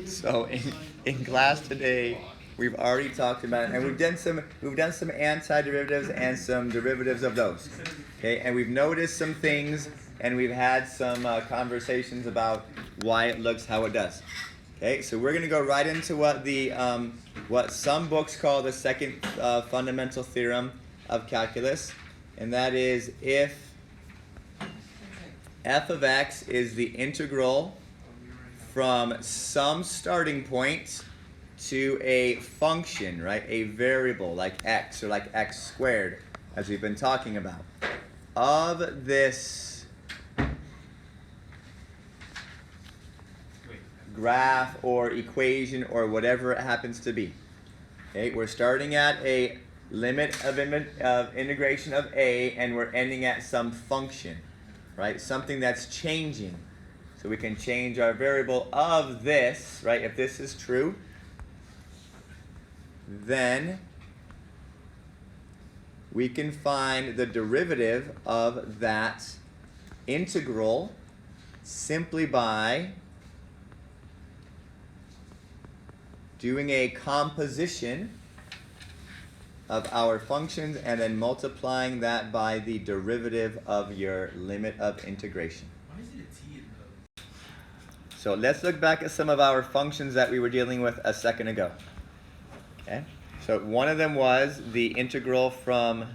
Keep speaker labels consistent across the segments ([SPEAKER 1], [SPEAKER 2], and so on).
[SPEAKER 1] So in class today, we've already talked about it, and we've done some antiderivatives and some derivatives of those. Okay, and we've noticed some things, and we've had some conversations about why it looks how it does. Okay, so we're gonna go right into what some books call the second fundamental theorem of calculus, and that is if f of x is the integral from some starting point to a function, right? A variable like x or like x squared, as we've been talking about, of this graph or equation or whatever it happens to be. Okay, we're starting at a limit of integration of a, and we're ending at some function, right? Something that's changing. So we can change our variable of this, right? If this is true, then we can find the derivative of that integral simply by doing a composition of our functions and then multiplying that by the derivative of your limit of integration.
[SPEAKER 2] Why is it a T in those?
[SPEAKER 1] So let's look back at some of our functions that we were dealing with a second ago. Okay, so one of them was the integral from,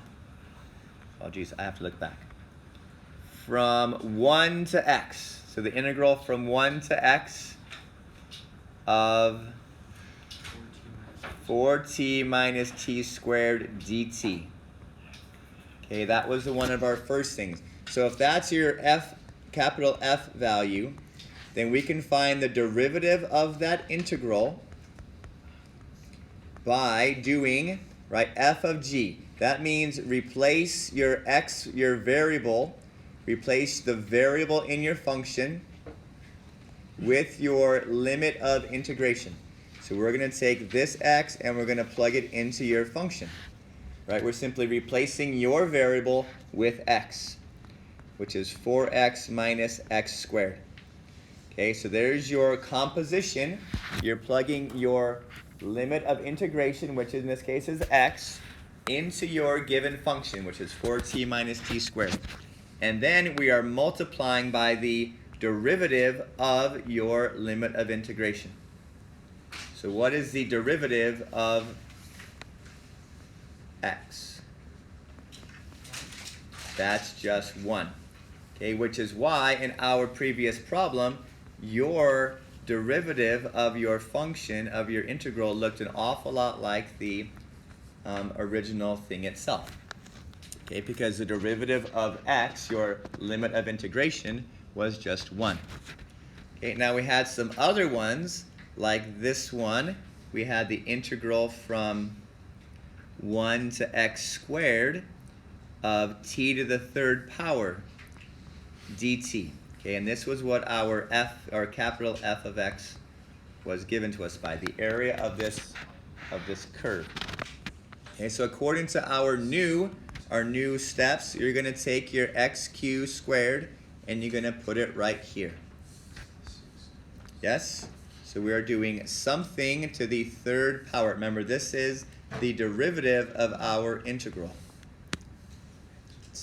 [SPEAKER 1] oh geez, I have to look back, from 1 to x. So the integral from 1 to x of 4t minus t squared dt. Okay, that was one of our first things. So if that's your capital F value, then we can find the derivative of that integral by doing, right, f of g. That means replace your variable, replace the variable in your function with your limit of integration. So we're going to take this x and we're going to plug it into your function. Right? We're simply replacing your variable with x, which is 4x minus x squared. Okay, so there's your composition. You're plugging your limit of integration, which in this case is x, into your given function, which is 4t minus t squared. And then we are multiplying by the derivative of your limit of integration. So what is the derivative of x? That's just 1. Okay, which is why in our previous problem, your derivative of your function, of your integral, looked an awful lot like the original thing itself. Okay, because the derivative of x, your limit of integration, was just 1. Okay, now we had some other ones, like this one. We had the integral from 1 to x squared of t to the third power dt. Okay, and this was what our capital F of x was given to us by, the area of this curve. Okay, so according to our new steps, you're going to take your xq squared and you're going to put it right here. Yes? So we are doing something to the third power. Remember, this is the derivative of our integral.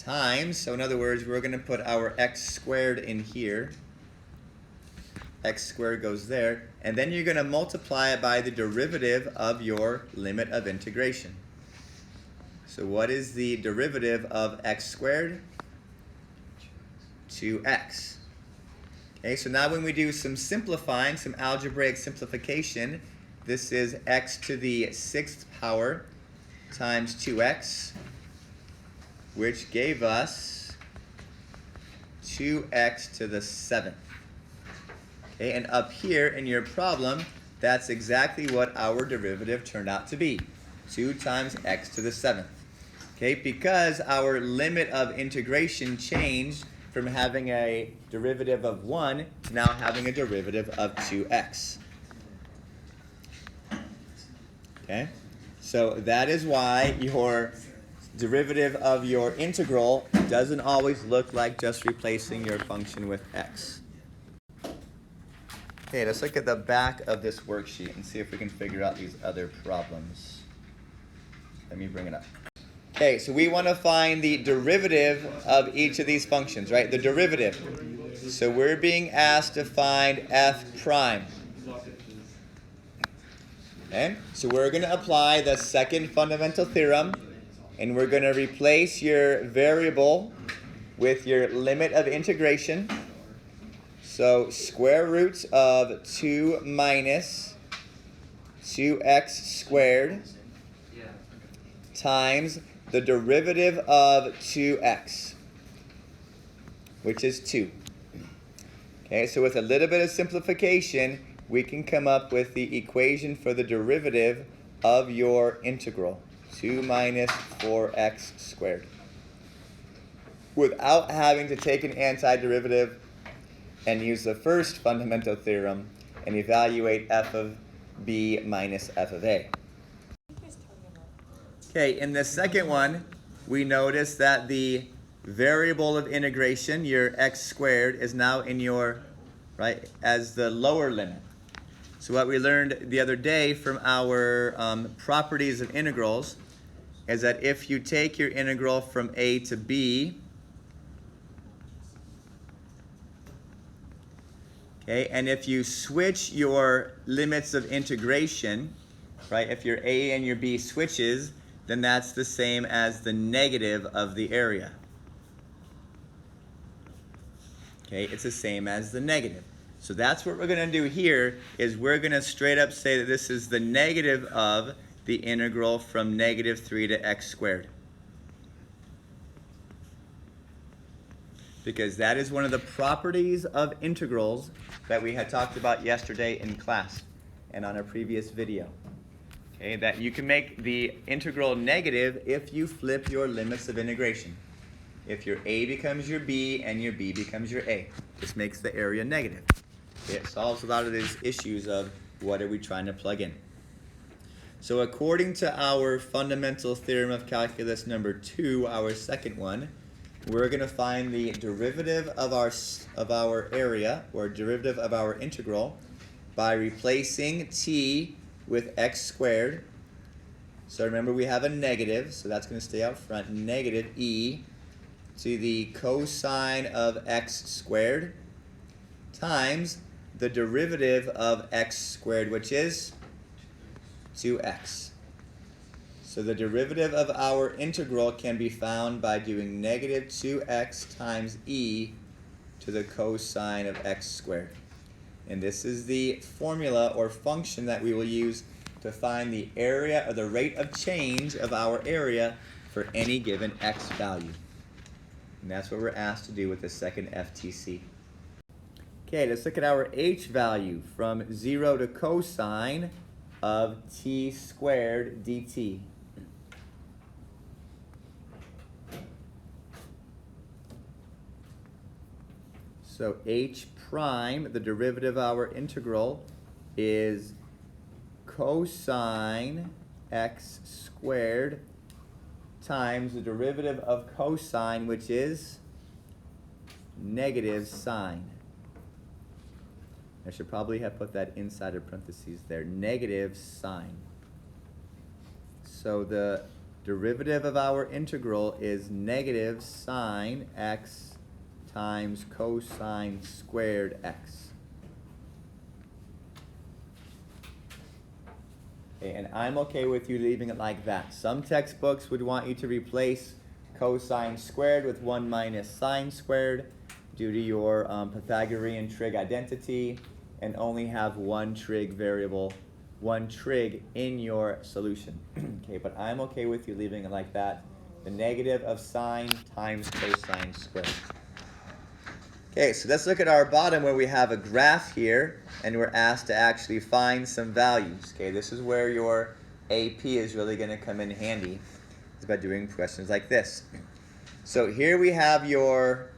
[SPEAKER 1] Times, so in other words, we're going to put our x squared in here. X squared goes there. And then you're going to multiply it by the derivative of your limit of integration. So what is the derivative of x squared? 2x. Okay, so now when we do some simplifying, some algebraic simplification, this is x to the 6th power times 2x, which gave us 2x to the 7th. Okay, and up here in your problem, that's exactly what our derivative turned out to be. 2 times x to the 7th. Okay, because our limit of integration changed from having a derivative of 1 to now having a derivative of 2x. Okay, so that is why your derivative of your integral doesn't always look like just replacing your function with x. Okay, let's look at the back of this worksheet and see if we can figure out these other problems. Let me bring it up. Okay, so we want to find the derivative of each of these functions, right? The derivative. So we're being asked to find f prime. Okay, so we're going to apply the second fundamental theorem, and we're going to replace your variable with your limit of integration. So square roots of 2 minus 2x squared times the derivative of 2x, which is 2. Okay, so with a little bit of simplification, we can come up with the equation for the derivative of your integral, 2 minus 4x squared, without having to take an antiderivative and use the first fundamental theorem and evaluate f of b minus f of a. Okay, in the second one, we notice that the variable of integration, your x squared, is now in your, right, as the lower limit. So what we learned the other day from our properties of integrals is that if you take your integral from a to b, okay, and if you switch your limits of integration, right, if your a and your b switches, then that's the same as the negative of the area. Okay, it's the same as the negative. So that's what we're going to do here, is we're going to straight up say that this is the negative of the integral from negative 3 to x squared. Because that is one of the properties of integrals that we had talked about yesterday in class and on a previous video. Okay, that you can make the integral negative if you flip your limits of integration. If your a becomes your b and your b becomes your a. This makes the area negative. Okay, it solves a lot of these issues of what are we trying to plug in. So according to our fundamental theorem of calculus number 2, our second one, we're going to find the derivative of our area, or derivative of our integral, by replacing t with x squared. So remember, we have a negative, so that's going to stay out front. Negative e to the cosine of x squared times the derivative of x squared, which is 2x. So the derivative of our integral can be found by doing negative 2x times e to the cosine of x squared. And this is the formula or function that we will use to find the area, or the rate of change of our area for any given x value. And that's what we're asked to do with the second FTC. Okay, let's look at our h value from 0 to cosine of t squared dt. So h prime, the derivative of our integral, is cosine x squared times the derivative of cosine, which is negative sine. I should probably have put that inside of parentheses there. Negative sine. So the derivative of our integral is negative sine x times cosine squared x. Okay, and I'm okay with you leaving it like that. Some textbooks would want you to replace cosine squared with 1 minus sine squared due to your Pythagorean trig identity, and only have one trig variable, one trig in your solution. Okay, but I'm okay with you leaving it like that. The negative of sine times cosine squared. Okay, so let's look at our bottom where we have a graph here, and we're asked to actually find some values. Okay, this is where your AP is really going to come in handy, is by doing questions like this. So here we have your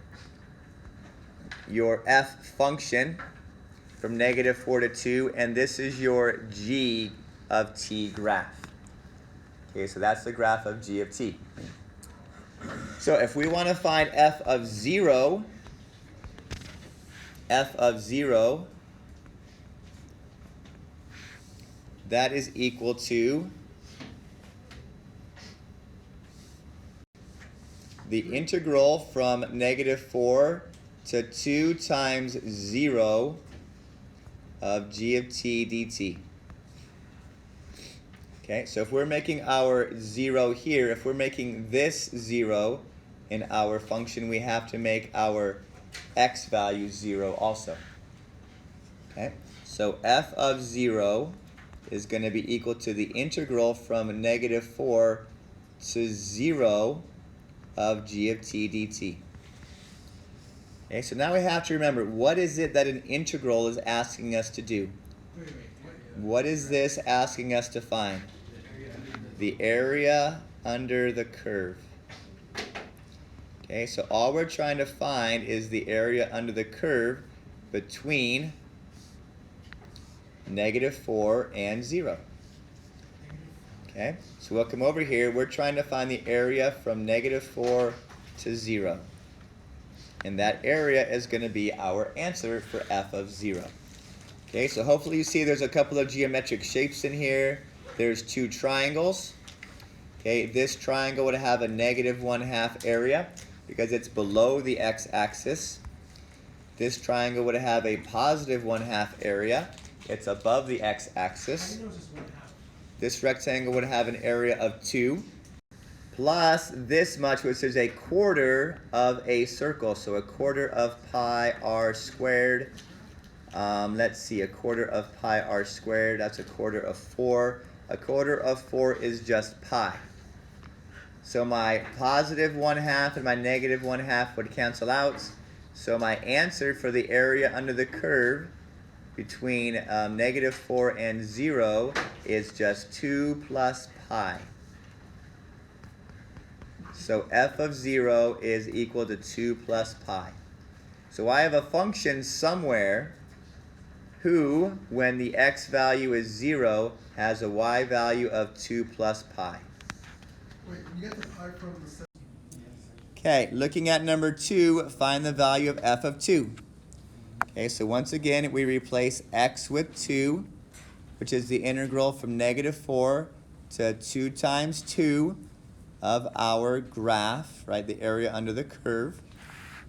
[SPEAKER 1] f function from negative 4 to 2, and this is your g of t graph. Okay, so that's the graph of g of t. So if we want to find f of 0, that is equal to the integral from -4 to 2 times 0 of g of t dt. Okay, so if we're making our 0 here, if we're making this 0 in our function, we have to make our x value 0 also. Okay, so f of 0 is going to be equal to the integral from -4 to 0 of g of t dt. Okay, so now we have to remember, what is it that an integral is asking us to do? What is this asking us to find? The area under the curve. Okay, so all we're trying to find is the area under the curve between -4 and 0. Okay, so we'll come over here. We're trying to find the area from -4 to 0. And that area is going to be our answer for f of 0. Okay, so hopefully you see there's a couple of geometric shapes in here. There's two triangles. Okay, this triangle would have a -1/2 area because it's below the x-axis. This triangle would have a +1/2 area. It's above the x-axis. This rectangle would have an area of 2. Plus this much, which is a quarter of a circle. So a quarter of pi r squared. Let's see, a quarter of pi r squared, that's a quarter of 4. A quarter of 4 is just pi. So my +1/2 and my -1/2 would cancel out. So my answer for the area under the curve between -4 and 0 is just 2 plus pi. So f of 0 is equal to 2 plus pi. So I have a function somewhere who, when the x value is 0, has a y value of 2 plus pi.
[SPEAKER 2] Wait, you get the pi from the...
[SPEAKER 1] Okay, looking at number 2, find the value of f of 2. Okay, so once again, we replace x with 2, which is the integral from -4 to 2 times 2 of our graph, right, the area under the curve.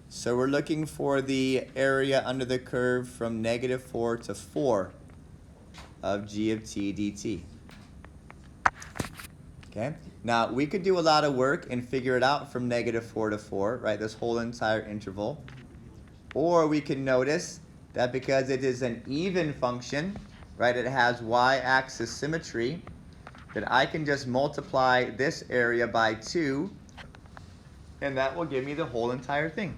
[SPEAKER 1] So we're looking for the area under the curve from -4 to 4 of g of t dt. Okay, now we could do a lot of work and figure it out from -4 to 4, right, this whole entire interval. Or we can notice that because it is an even function, right, it has y-axis symmetry, that I can just multiply this area by 2, and that will give me the whole entire thing.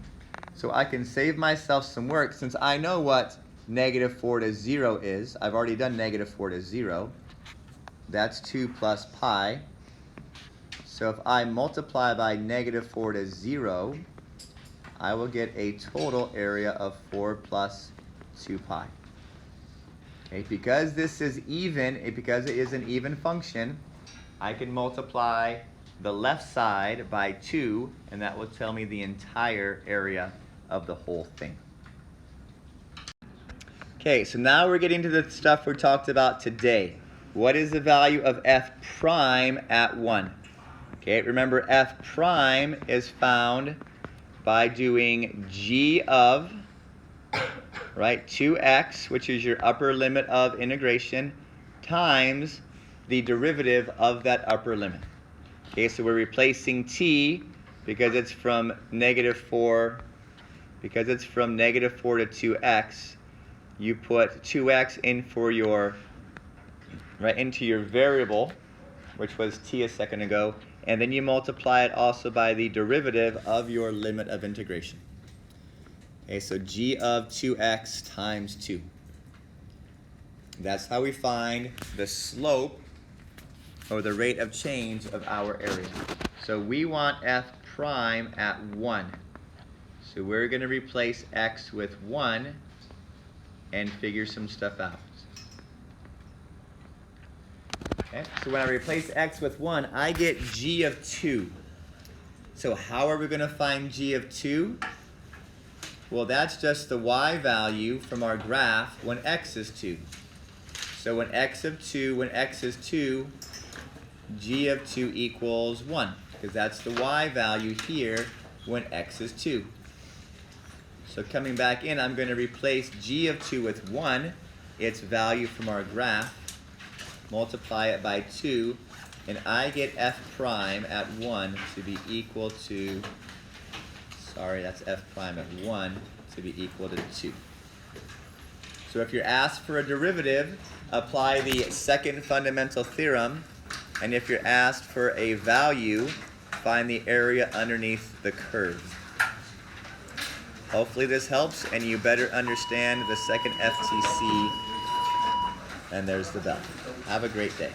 [SPEAKER 1] So I can save myself some work since I know what -4 to 0 is. I've already done -4 to 0. That's 2 plus pi. So if I multiply by -4 to 0, I will get a total area of 4 plus 2 pi. Okay, because this is even, because it is an even function, I can multiply the left side by 2, and that will tell me the entire area of the whole thing. Okay, so now we're getting to the stuff we talked about today. What is the value of f prime at 1? Okay, remember f prime is found by doing g of, right, 2x, which is your upper limit of integration, times the derivative of that upper limit. Okay, so we're replacing t because it's from -4, because it's from -4 to 2x. You put 2x in for your, right, into your variable, which was t a second ago, and then you multiply it also by the derivative of your limit of integration. Okay, so g of 2x times 2. That's how we find the slope or the rate of change of our area. So we want f prime at 1. So we're going to replace x with 1 and figure some stuff out. Okay, so when I replace x with 1, I get g of 2. So how are we going to find g of 2? Well, that's just the y value from our graph when x is 2. So when x is 2, g of 2 equals 1, because that's the y value here when x is 2. So coming back in, I'm going to replace g of 2 with 1, its value from our graph, multiply it by 2, and I get f prime at 1 to be equal to, sorry, that's f prime at 1 to be equal to 2. So if you're asked for a derivative, apply the second fundamental theorem, and if you're asked for a value, find the area underneath the curve. Hopefully this helps and you better understand the second FTC, and there's the bell. Have a great day.